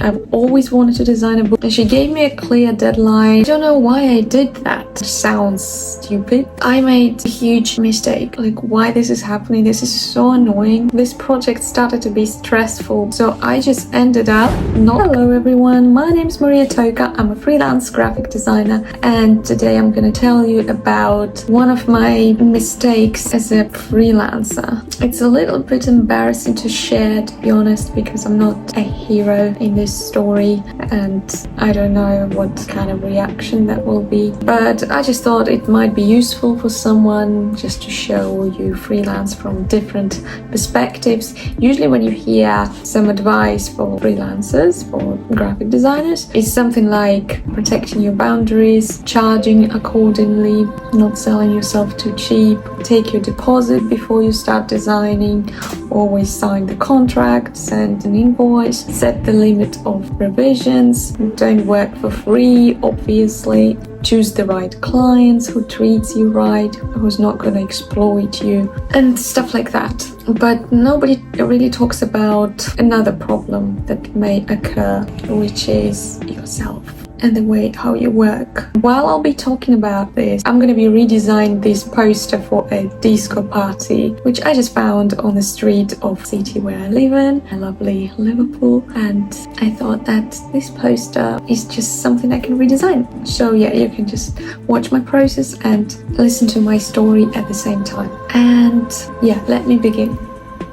I've always wanted to design a book, and she gave me a clear deadline. I don't know why I did that. It sounds stupid. I made a huge mistake. Like, why this is happening? This is so annoying. This project started to be stressful, so I just ended up not. Hello everyone, my name is Maria Toka. I'm a freelance graphic designer, and today I'm gonna tell you about one of my mistakes as a freelancer. It's a little bit embarrassing to share, to be honest, because I'm not a hero in this story and I don't know what kind of reaction that will be, but I just thought it might be useful for someone just to show you freelance from different perspectives. Usually when you hear some advice for freelancers, for graphic designers, it's something like protecting your boundaries, charging accordingly, not selling yourself too cheap, take your deposit before you start designing, always sign the contract, send an invoice, set the limit of revisions, don't work for free, obviously, choose the right clients who treats you right, who's not going to exploit you, and stuff like that. But nobody really talks about another problem that may occur, which is yourself and the way how you work. While I'll be talking about this, I'm going to be redesigning this poster for a disco party, which I just found on the street of the city where I live in, a lovely Liverpool, and I thought that this poster is just something I can redesign. So yeah, you can just watch my process and listen to my story at the same time. And yeah, let me begin.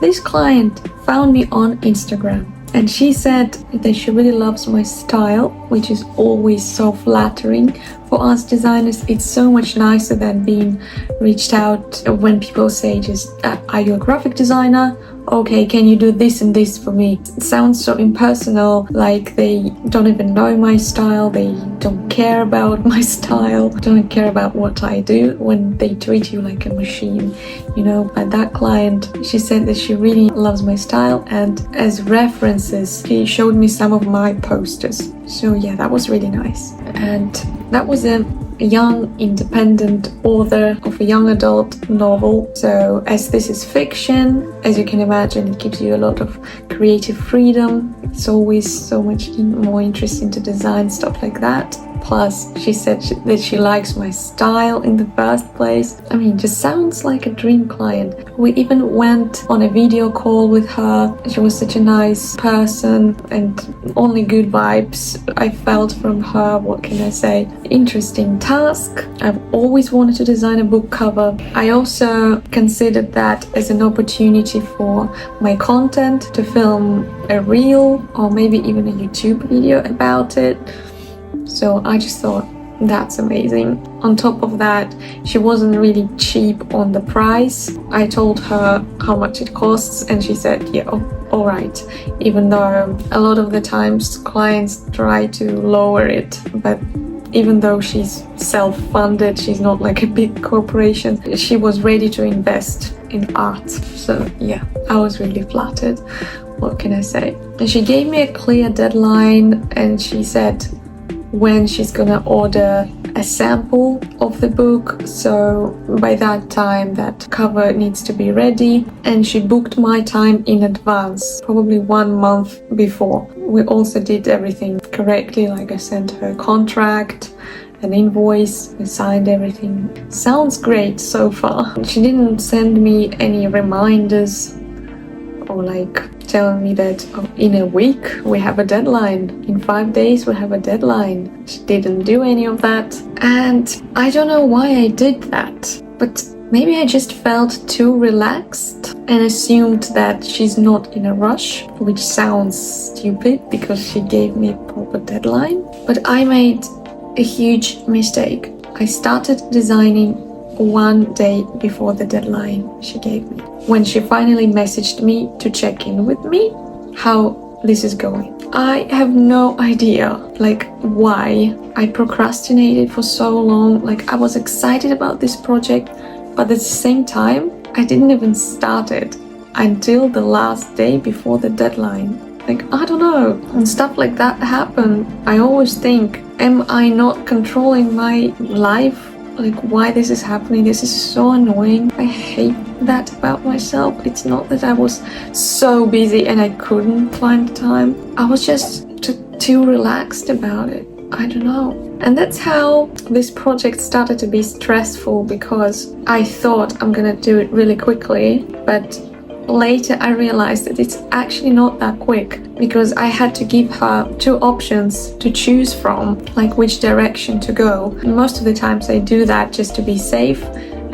This client found me on Instagram, and she said that she really loves my style, which is always so flattering. For us designers, it's so much nicer than being reached out when people say just, are you a graphic designer? Okay, can you do this and this for me? It sounds so impersonal, like they don't even know my style, they don't care about my style, don't care about what I do, when they treat you like a machine, you know. But that client, she said that she really loves my style, and as references, she showed me some of my posters. So yeah, that was really nice. And that was a young independent author of a young adult novel. So as this is fiction, as you can imagine, it gives you a lot of creative freedom. It's always so much more interesting to design stuff like that. Plus, she said that she likes my style in the first place. I mean, just sounds like a dream client. We even went on a video call with her. She was such a nice person and only good vibes I felt from her. What can I say? Interesting task. I've always wanted to design a book cover. I also considered that as an opportunity for my content to film a reel or maybe even a YouTube video about it. So I just thought, that's amazing. On top of that, she wasn't really cheap on the price. I told her how much it costs and she said, yeah, all right. Even though a lot of the times clients try to lower it, but even though she's self-funded, she's not like a big corporation, she was ready to invest in art. So yeah, I was really flattered. What can I say? And she gave me a clear deadline, and she said when she's gonna order a sample of the book, so by that time that cover needs to be ready, and she booked my time in advance, probably 1 month before. We also did everything correctly, like I sent her a contract, an invoice, we signed everything. Sounds great so far. She didn't send me any reminders or like telling me that in a week we have a deadline, in 5 days we have a deadline. She didn't do any of that, and I don't know why I did that, but maybe I just felt too relaxed and assumed that she's not in a rush, which sounds stupid because she gave me a proper deadline. But I made a huge mistake. I started designing 1 day before the deadline she gave me, when she finally messaged me to check in with me how this is going. I have no idea like why I procrastinated for so long. Like, I was excited about this project, but at the same time I didn't even start it until the last day before the deadline. Like, I don't know, and stuff like that happen. I always think, am I not controlling my life? Like, why this is happening? This is so annoying. I hate that about myself. It's not that I was so busy and I couldn't find time. I was just too relaxed about it. I don't know. And that's how this project started to be stressful, because I thought I'm gonna do it really quickly, but later I realized that it's actually not that quick, because I had to give her 2 options to choose from, like which direction to go. And most of the times I do that just to be safe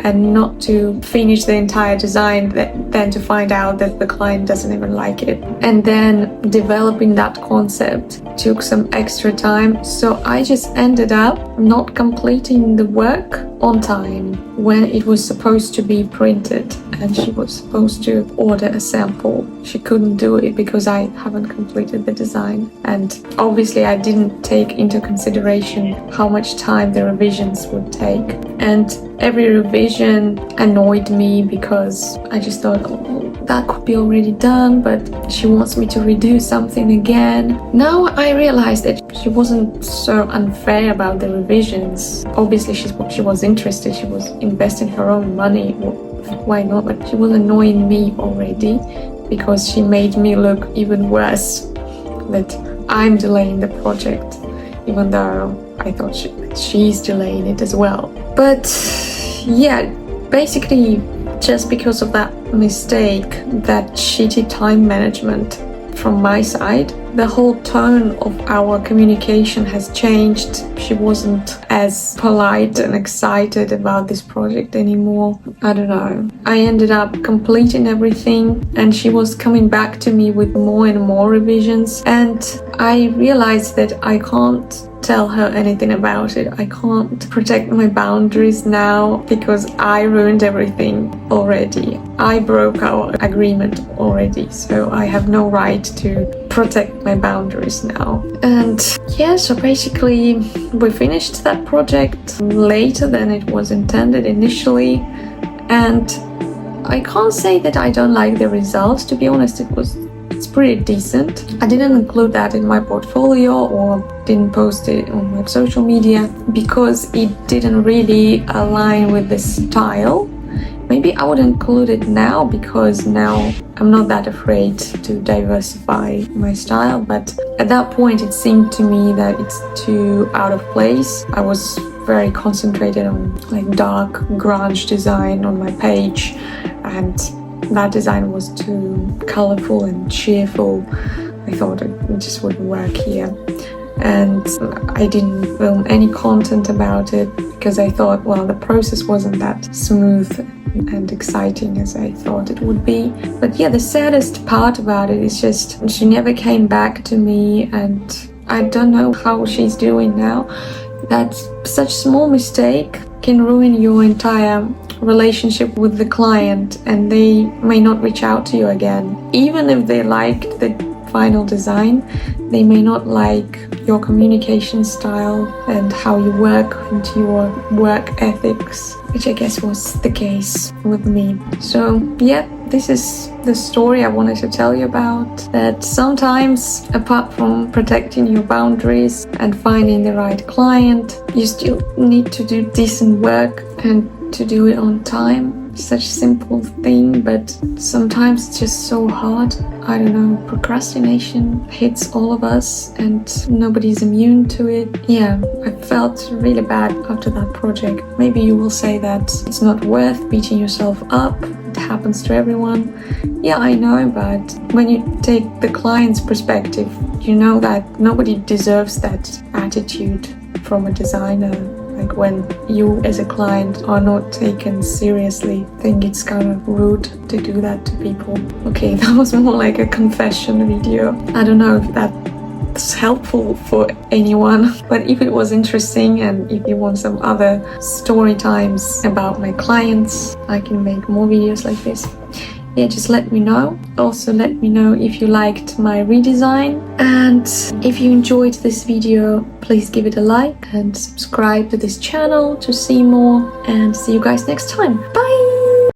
and not to finish the entire design, then to find out that the client doesn't even like it. And then developing that concept took some extra time, so I just ended up not completing the work on time when it was supposed to be printed and she was supposed to order a sample. She couldn't do it because I haven't completed the design, and obviously I didn't take into consideration how much time the revisions would take. And every revision annoyed me because I just thought, oh, that could be already done, but she wants me to redo something again. Now I realized that she wasn't so unfair about the revisions. Obviously she was interested, she was investing her own money, why not? But she was annoying me already because she made me look even worse, that I'm delaying the project, even though I thought she's delaying it as well. But yeah, basically just because of that mistake, that shitty time management from my side, the whole tone of our communication has changed. She wasn't as polite and excited about this project anymore. I don't know. I ended up completing everything and she was coming back to me with more and more revisions, and I realized that I can't tell her anything about it. I can't protect my boundaries now because I ruined everything already. I broke our agreement already, so I have no right to protect my boundaries now. And yeah, so basically we finished that project later than it was intended initially, and I can't say that I don't like the results. To be honest, it's pretty decent. I didn't include that in my portfolio or didn't post it on my social media because it didn't really align with the style. Maybe I would include it now because now I'm not that afraid to diversify my style, but at that point it seemed to me that it's too out of place. I was very concentrated on like dark grunge design on my page, and that design was too colorful and cheerful. I thought it just wouldn't work here. And I didn't film any content about it because I thought, well, the process wasn't that smooth and exciting as I thought it would be. But yeah, the saddest part about it is just she never came back to me, and I don't know how she's doing now. That such small mistake can ruin your entire relationship with the client, and they may not reach out to you again. Even if they liked the final design, they may not like your communication style and how you work and your work ethics, which I guess was the case with me. So yeah, this is the story I wanted to tell you about, that sometimes apart from protecting your boundaries and finding the right client, you still need to do decent work and to do it on time. Such a simple thing, but sometimes it's just so hard. I don't know, procrastination hits all of us and nobody's immune to it. Yeah, I felt really bad after that project. Maybe you will say that it's not worth beating yourself up. It happens to everyone. Yeah, I know, but when you take the client's perspective, you know that nobody deserves that attitude from a designer. Like when you as a client are not taken seriously, I think it's kind of rude to do that to people. Okay, that was more like a confession video. I don't know if that's helpful for anyone, but if it was interesting and if you want some other story times about my clients, I can make more videos like this. Yeah, just let me know. Also let me know if you liked my redesign, and if you enjoyed this video, please give it a like and subscribe to this channel to see more, and see you guys next time. Bye!